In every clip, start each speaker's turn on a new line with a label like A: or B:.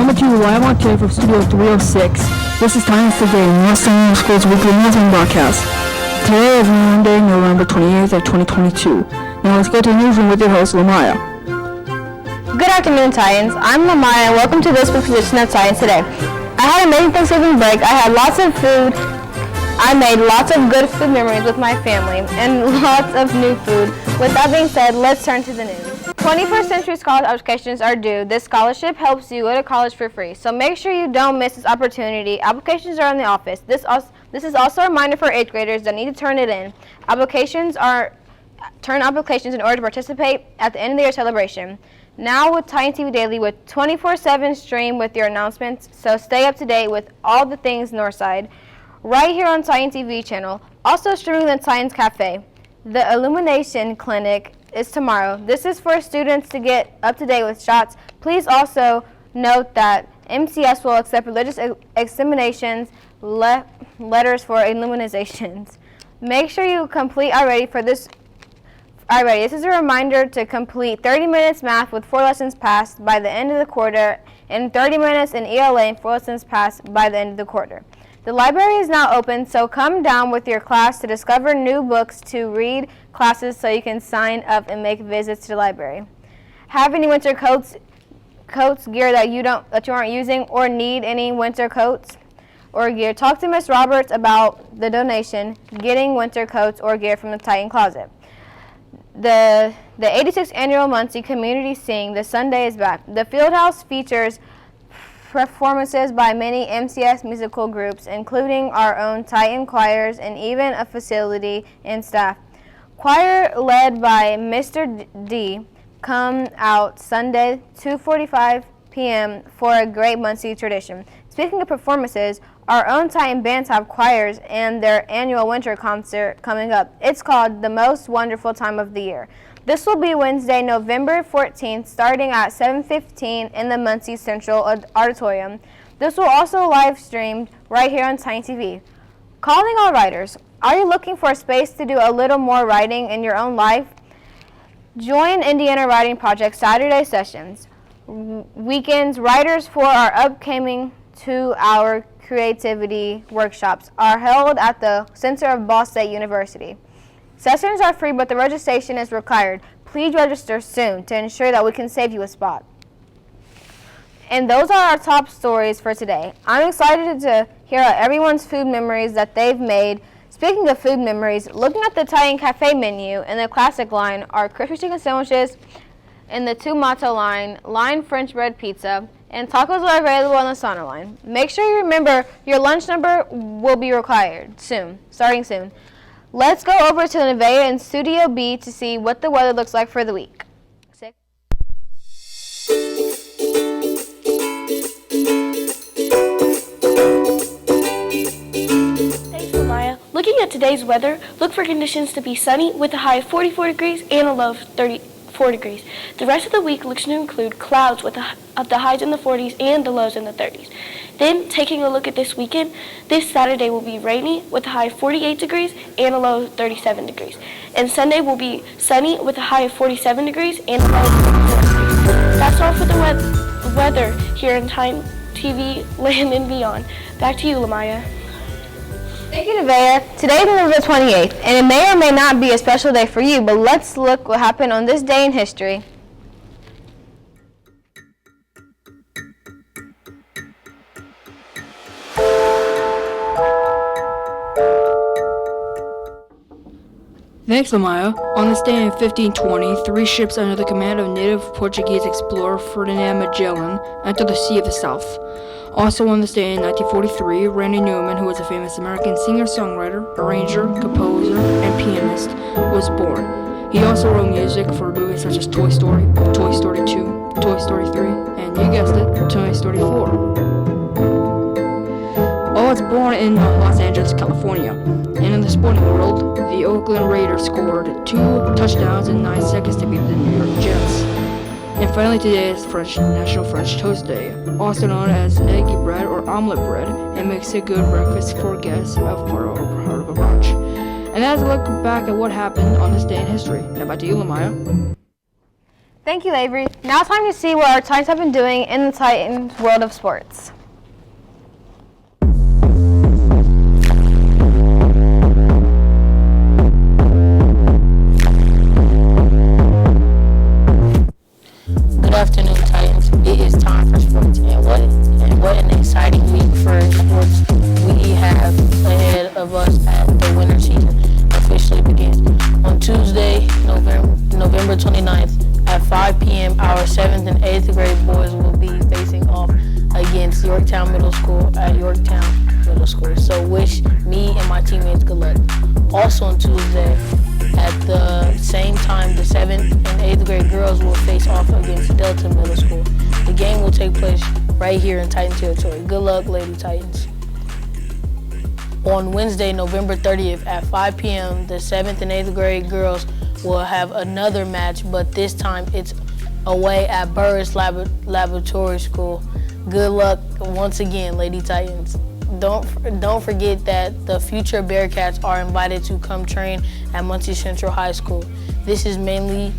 A: Coming to you live on tape from Studio 306. This is Times Today, North Carolina School's weekly newsroom broadcast. Today is Monday, November 28th of 2022. Now let's go to the newsroom with your host, Lamaya.
B: Good afternoon, Titans. I'm Lamaya, and welcome to this week's edition of Titans Today. I had an amazing Thanksgiving break. I had lots of food. I made lots of good food memories with my family and lots of new food. With that being said, let's turn to the news. 21st Century Scholarship applications are due. This scholarship helps you go to college for free, so make sure you don't miss this opportunity. Applications are in the office. This is also a reminder for 8th graders that need to turn it in. Turn applications in order to participate at the end of the year celebration. Now with Titan TV Daily with 24/7 stream with your announcements, so stay up to date with all the things Northside. Right here on Titan TV channel. Also streaming the Titans Cafe. The Illumination Clinic is tomorrow. This is for students to get up to date with shots. Please also note that MCS will accept religious examinations, letters for illuminations. Make sure you complete already for this. Alrighty, this is a reminder to complete 30 minutes math with 4 lessons passed by the end of the quarter and 30 minutes in ELA and 4 lessons passed by the end of the quarter. The library is now open, so come down with your class to discover new books to read classes so you can sign up and make visits to the library. Have any winter coats gear that you aren't using or need any winter coats or gear? Talk to Miss Roberts about the donation, getting winter coats or gear from the Titan Closet. The 86th annual MCS Community Sing, the Sunday is back. The Fieldhouse features performances by many MCS musical groups, including our own Titan choirs and even a facility and staff. Choir led by Mr. D come out Sunday 2:45 p.m. for a great Muncie tradition. Speaking of performances, our own Titan bands have choirs and their annual winter concert coming up. It's called The Most Wonderful Time of the Year. This will be Wednesday, November 14th, starting at 7:15 in the Muncie Central Auditorium. This will also live streamed right here on Titan TV. Calling all writers, are you looking for a space to do a little more writing in your own life? Join Indiana Writing Project Saturday sessions. Weekends, writers for our upcoming 2-hour creativity workshops are held at the Center of Ball State University. Sessions are free, but the registration is required. Please register soon to ensure that we can save you a spot. And those are our top stories for today. I'm excited to hear everyone's food memories that they've made. Speaking of food memories, looking at the Titan Cafe menu in the classic line are crispy chicken sandwiches in the Tomato line French bread pizza, and tacos are available on the sauna line. Make sure you remember your lunch number will be required starting soon. Let's go over to Nevaeh in Studio B to see what the weather looks like for the week.
C: Thanks, Maya. Looking at today's weather, look for conditions to be sunny with a high of 44 degrees and a low of 34 degrees. The rest of the week looks to include clouds with the highs in the 40s and the lows in the 30s. Then, taking a look at this weekend, this Saturday will be rainy with a high of 48 degrees and a low of 37 degrees. And Sunday will be sunny with a high of 47 degrees and a low of 34 degrees. That's all for the weather here in Time TV Land and Beyond. Back to you, Lamaya.
B: Thank you, Nevaeh. Today's November 28th, and it may or may not be a special day for you, but let's look what happened on this day in history.
A: Thanks, Lamaya. On this day in 1520, 3 ships under the command of native Portuguese explorer Ferdinand Magellan entered the Sea of the South. Also on this day in 1943, Randy Newman, who was a famous American singer-songwriter, arranger, composer, and pianist, was born. He also wrote music for movies such as Toy Story, Toy Story 2, Toy Story 3, and you guessed it, Toy Story 4. All was born in Los Angeles, California. And in the sporting world, the Oakland Raiders scored 2 touchdowns in 9 seconds to beat the New York Jets. And finally today is National French Toast Day, also known as eggy bread or omelet bread, and makes a good breakfast for guests of part of a brunch. And that's a look back at what happened on this day in history. Now back to you, Lamaya.
B: Thank you, Avery. Now it's time to see what our Titans have been doing in the Titans world of sports.
D: Good afternoon, Titans. It is time for sports, and what an exciting week for sports we have ahead of us as the winter season officially begins. On Tuesday, November 29th at 5 p.m., our 7th and 8th grade boys will be facing off against Yorktown Middle School at Yorktown Middle School. So wish me and my teammates good luck. Also on Tuesday, at the same time, the 7th and 8th grade girls will face off against Delta Middle School. The game will take place right here in Titan territory. Good luck, Lady Titans. On Wednesday, November 30th at 5 p.m., the 7th and 8th grade girls will have another match, but this time it's away at Burris Laboratory School. Good luck once again, Lady Titans. Don't forget that the future Bearcats are invited to come train at Muncie Central High School. This is mainly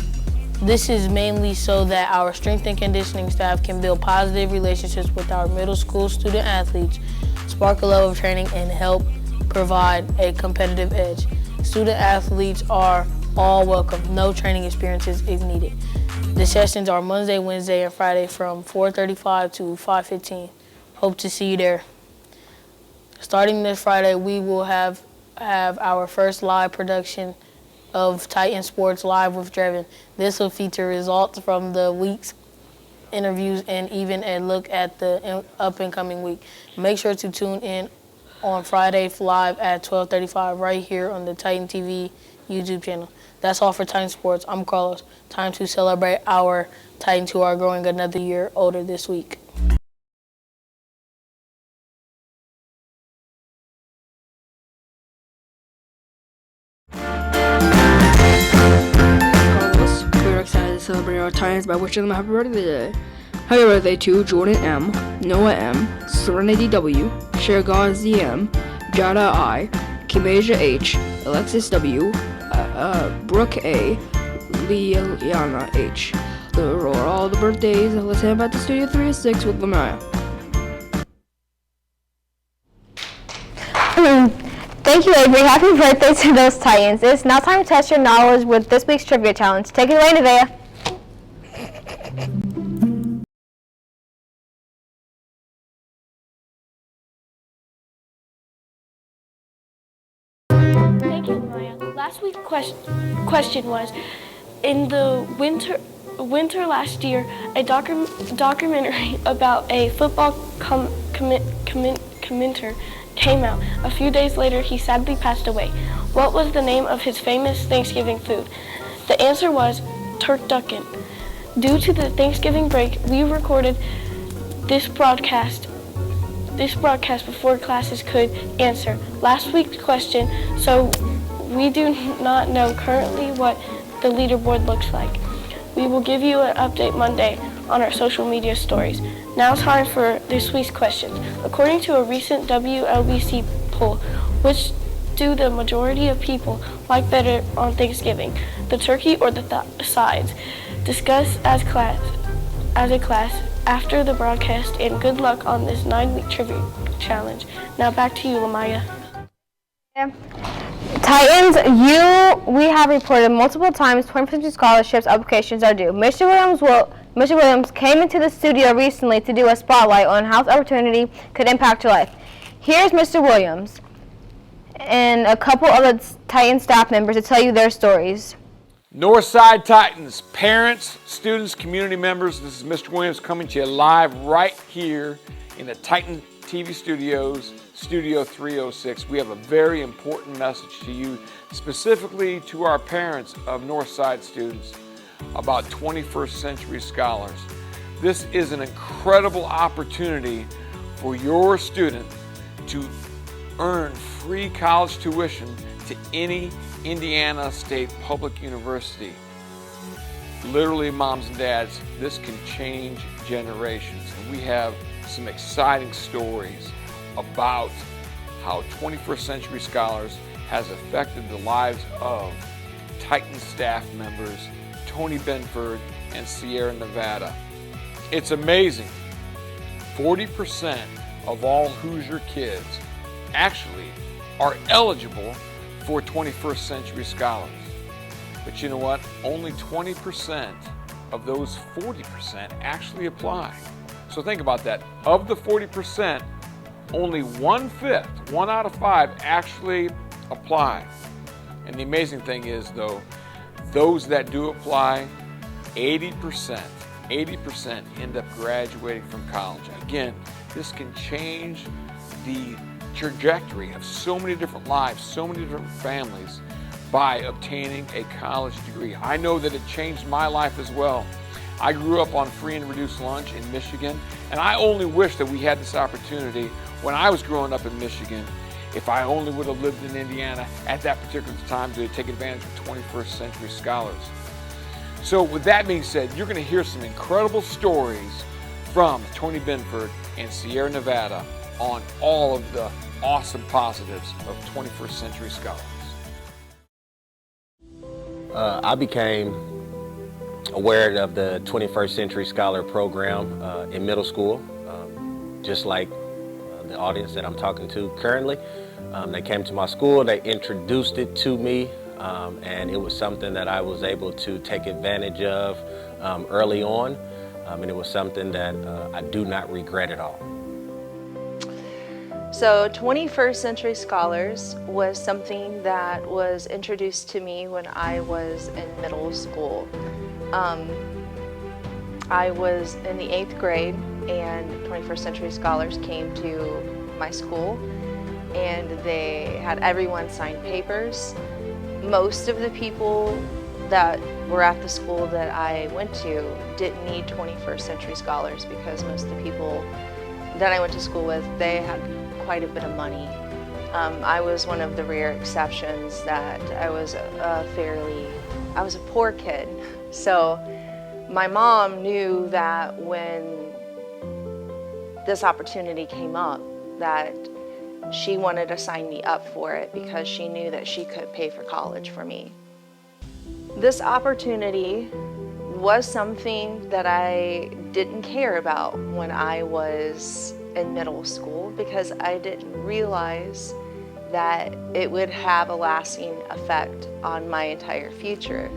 D: so that our strength and conditioning staff can build positive relationships with our middle school student athletes, spark a love of training, and help provide a competitive edge. Student athletes are all welcome. No training experiences is needed. The sessions are Monday, Wednesday, and Friday from 4:35 to 5:15. Hope to see you there. Starting this Friday, we will have our first live production of Titan Sports Live with Drevin. This will feature results from the week's interviews and even a look at the up-and-coming week. Make sure to tune in on Friday live at 12:35 right here on the Titan TV YouTube channel. That's all for Titan Sports. I'm Carlos. Time to celebrate our Titans who are growing another year older this week.
A: We're excited to celebrate our Titans by wishing them a happy birthday today. Happy birthday to Jordan M, Noah M, Serenity W, Shergar ZM, Jada I, Kimeja H, Alexis W, Brooke A, Liana H. Those are all the birthdays. Let's head back to Studio 306 with Lamaya.
B: Thank you, Avery. Happy birthday to those Titans. It's now time to test your knowledge with this week's trivia challenge. Take it away, Nevaeh.
C: Thank you, Maya. Last week's question was, in the winter last year, a documentary about a football commentator came out. A few days later, he sadly passed away. What was the name of his famous Thanksgiving food? The answer was turducken. Due to the Thanksgiving break, we recorded this broadcast before classes could answer last week's question, so we do not know currently what the leaderboard looks like. We will give you an update Monday on our social media stories. Now time for this week's questions. According to a recent WLBC poll, which do the majority of people like better on Thanksgiving, the turkey or the sides? Discuss as a class after the broadcast, and good luck on this 9-week trivia challenge. Now back to you, Lamaya.
B: Titans, we have reported multiple times 20% scholarships applications are due. Mr. Williams came into the studio recently to do a spotlight on how this opportunity could impact your life. Here's Mr. Williams and a couple of the Titan staff members to tell you their stories.
E: Northside Titans, parents, students, community members, this is Mr. Williams coming to you live right here in the Titan TV studios, Studio 306. We have a very important message to you, specifically to our parents of Northside students about 21st century scholars. This is an incredible opportunity for your student to earn free college tuition to any Indiana State Public University. Literally, moms and dads, this can change generations. And we have some exciting stories about how 21st century scholars has affected the lives of Titan staff members, Tony Benford and Sierra Nevada. It's amazing. 40% of all Hoosier kids actually are eligible for 21st Century Scholars. But you know what? Only 20% of those 40% actually apply. So think about that. Of the 40%, only 1/5, 1 out of 5 actually apply. And the amazing thing is though, those that do apply, 80% end up graduating from college. Again, this can change the trajectory of so many different lives, so many different families by obtaining a college degree. I know that it changed my life as well. I grew up on free and reduced lunch in Michigan, and I only wish that we had this opportunity when I was growing up in Michigan. If I only would have lived in Indiana at that particular time to take advantage of 21st Century Scholars. So with that being said, you're going to hear some incredible stories from Tony Benford and Sierra Nevada on all of the awesome positives of 21st Century Scholars.
F: I became aware of the 21st Century Scholar Program in middle school, just like the audience that I'm talking to currently. They came to my school, they introduced it to me, and it was something that I was able to take advantage of early on, and it was something that I do not regret at all.
G: So 21st Century Scholars was something that was introduced to me when I was in middle school. I was in the 8th grade and 21st Century Scholars came to my school and they had everyone sign papers. Most of the people that were at the school that I went to didn't need 21st Century Scholars because most of the people that I went to school with, they had quite a bit of money. I was one of the rare exceptions that I was a poor kid. So my mom knew that when this opportunity came up that she wanted to sign me up for it because she knew that she could pay for college for me. This opportunity was something that I didn't care about when I was in middle school because I didn't realize that it would have a lasting effect on my entire future.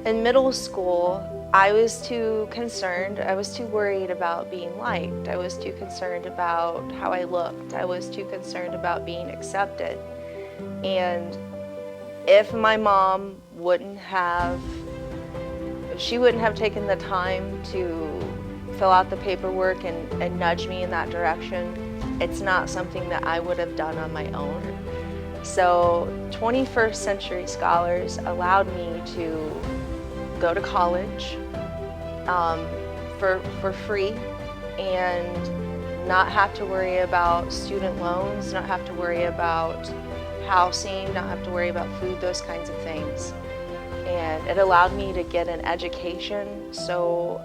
G: In middle school, I was too concerned, I was too worried about being liked, I was too concerned about how I looked, I was too concerned about being accepted. And if my mom wouldn't have taken the time to fill out the paperwork and nudge me in that direction, it's not something that I would have done on my own. So 21st Century Scholars allowed me to go to college for free and not have to worry about student loans, not have to worry about housing, not have to worry about food, those kinds of things. And it allowed me to get an education so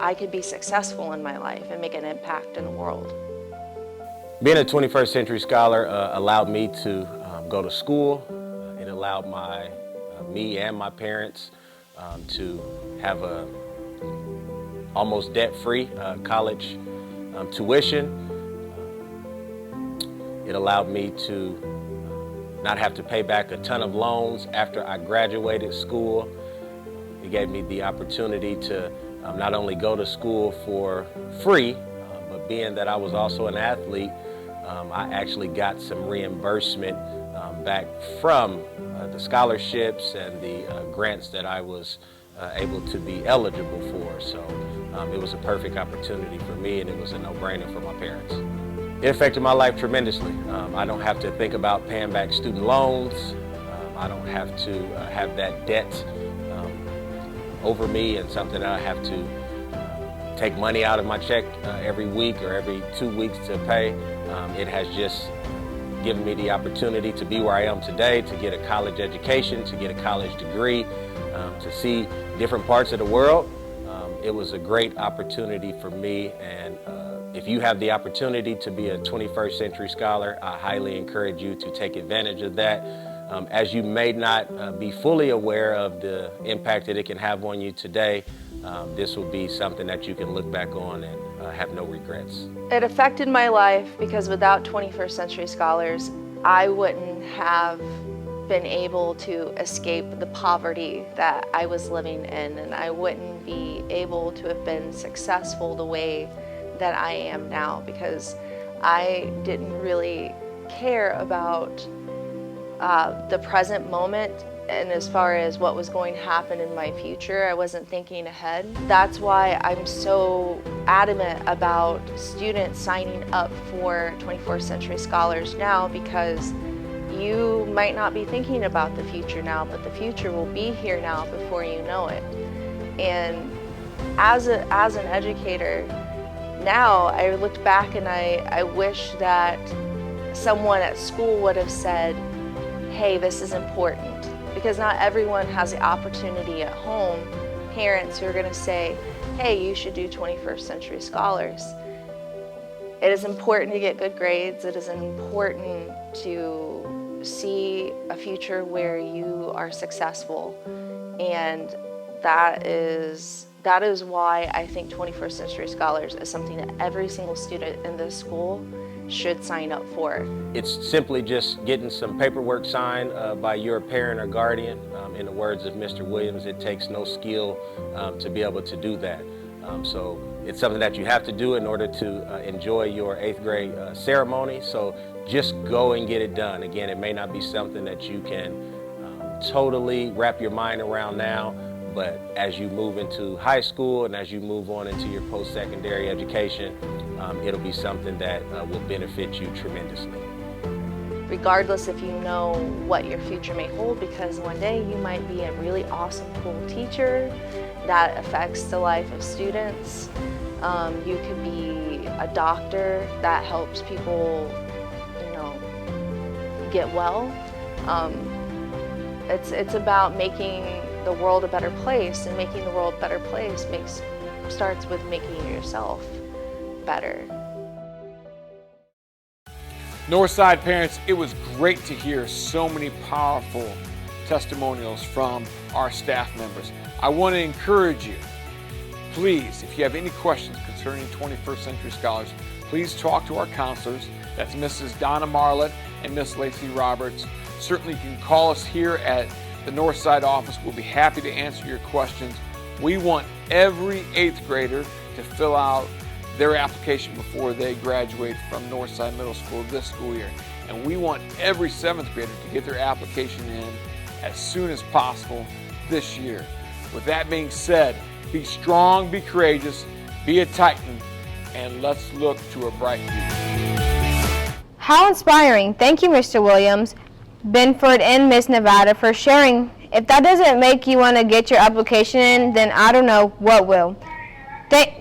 G: I could be successful in my life and make an impact in the world.
F: Being a 21st Century Scholar allowed me to go to school. It allowed me and my parents to have a almost debt-free college tuition. It allowed me to not have to pay back a ton of loans after I graduated school. It gave me the opportunity to not only go to school for free, but being that I was also an athlete, I actually got some reimbursement back from the scholarships and the grants that I was able to be eligible for. So it was a perfect opportunity for me and it was a no-brainer for my parents. It affected my life tremendously. I don't have to think about paying back student loans. I don't have to have that debt over me and something that I have to take money out of my check every week or every 2 weeks to pay. It has just given me the opportunity to be where I am today, to get a college education, to get a college degree, to see different parts of the world. It was a great opportunity for me, and if you have the opportunity to be a 21st Century Scholar, I highly encourage you to take advantage of that. As you may not be fully aware of the impact that it can have on you today, this will be something that you can look back on and have no regrets.
G: It affected my life because without 21st Century Scholars, I wouldn't have been able to escape the poverty that I was living in, and I wouldn't be able to have been successful the way that I am now, because I didn't really care about the present moment, and as far as what was going to happen in my future, I wasn't thinking ahead. That's why I'm so adamant about students signing up for 21st Century Scholars now, because you might not be thinking about the future now, but the future will be here now before you know it. And as an educator, now I look back and I wish that someone at school would have said, hey, this is important. Because not everyone has the opportunity at home, parents who are going to say, hey, you should do 21st Century Scholars. It is important to get good grades. It is important to see a future where you are successful. And that is why I think 21st Century Scholars is something that every single student in this school should sign up for.
F: It's simply just getting some paperwork signed by your parent or guardian. In the words of Mr. Williams, it takes no skill to be able to do that. So it's something that you have to do in order to enjoy your 8th grade ceremony. So just go and get it done. Again, it may not be something that you can totally wrap your mind around now, but as you move into high school and as you move on into your post-secondary education, it'll be something that will benefit you tremendously.
G: Regardless if you know what your future may hold, because one day you might be a really awesome, cool teacher that affects the life of students. You could be a doctor that helps people, get well. It's about making the world a better place, and making the world a better place starts with making yourself better.
E: Northside parents, it was great to hear so many powerful testimonials from our staff members. I want to encourage you, please, if you have any questions concerning 21st Century Scholars, please talk to our counselors. That's Mrs. Donna Marlett and Miss Lacey Roberts. Certainly you can call us here at the Northside office. We'll be happy to answer your questions. We want every 8th grader to fill out their application before they graduate from Northside Middle School this school year. And we want every 7th grader to get their application in as soon as possible this year. With that being said, be strong, be courageous, be a Titan, and let's look to a bright future.
B: How inspiring. Thank you, Mr. Williams, Benford, and Miss Nevada for sharing. If that doesn't make you want to get your application in, then I don't know what will.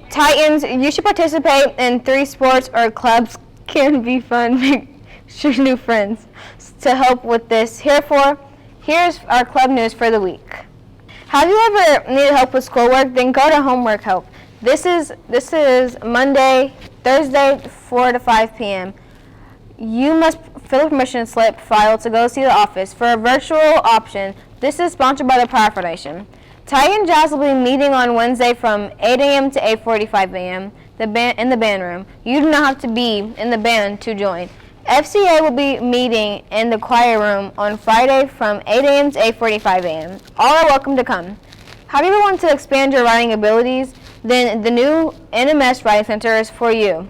B: Titans, you should participate in 3 sports or clubs. Can be fun. Make sure new friends. To help with this, here's our club news for the week. Have you ever needed help with schoolwork? Then go to Homework Help. This is Monday, Thursday, 4 to 5 p.m. You must fill a permission slip file to go see the office. For a virtual option, this is sponsored by the Power Foundation. Titan Jazz will be meeting on Wednesday from 8 a.m. to 8:45 a.m. in the band room. You do not have to be in the band to join. FCA will be meeting in the choir room on Friday from 8 a.m. to 8:45 a.m. All are welcome to come. Have you ever wanted to expand your writing abilities? Then the new NMS Writing Center is for you.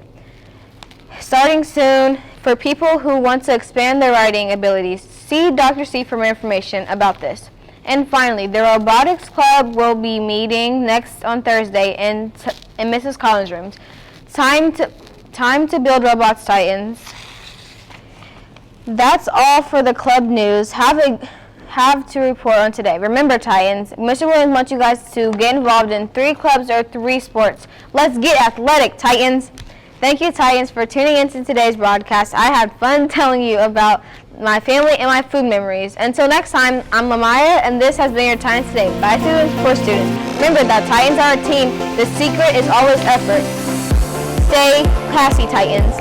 B: Starting soon, for people who want to expand their writing abilities, see Dr. C for more information about this. And finally, the Robotics Club will be meeting next on Thursday in Mrs. Collins' rooms. Time to build robots, Titans. That's all for the club news. Have to report on today. Remember, Titans, Mr. Williams wants you guys to get involved in 3 clubs or 3 sports. Let's get athletic, Titans. Thank you, Titans, for tuning into today's broadcast. I had fun telling you about my family and my food memories. Until next time, I'm Lamaya, and this has been your Titans Today by students for students. Remember that Titans are a team. The secret is always effort. Stay classy, Titans.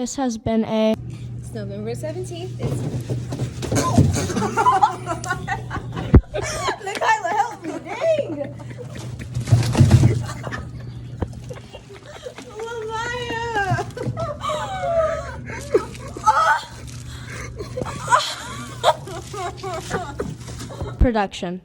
H: This has been a
I: It's November 17th. It's Kyla, help me, dang!
H: production.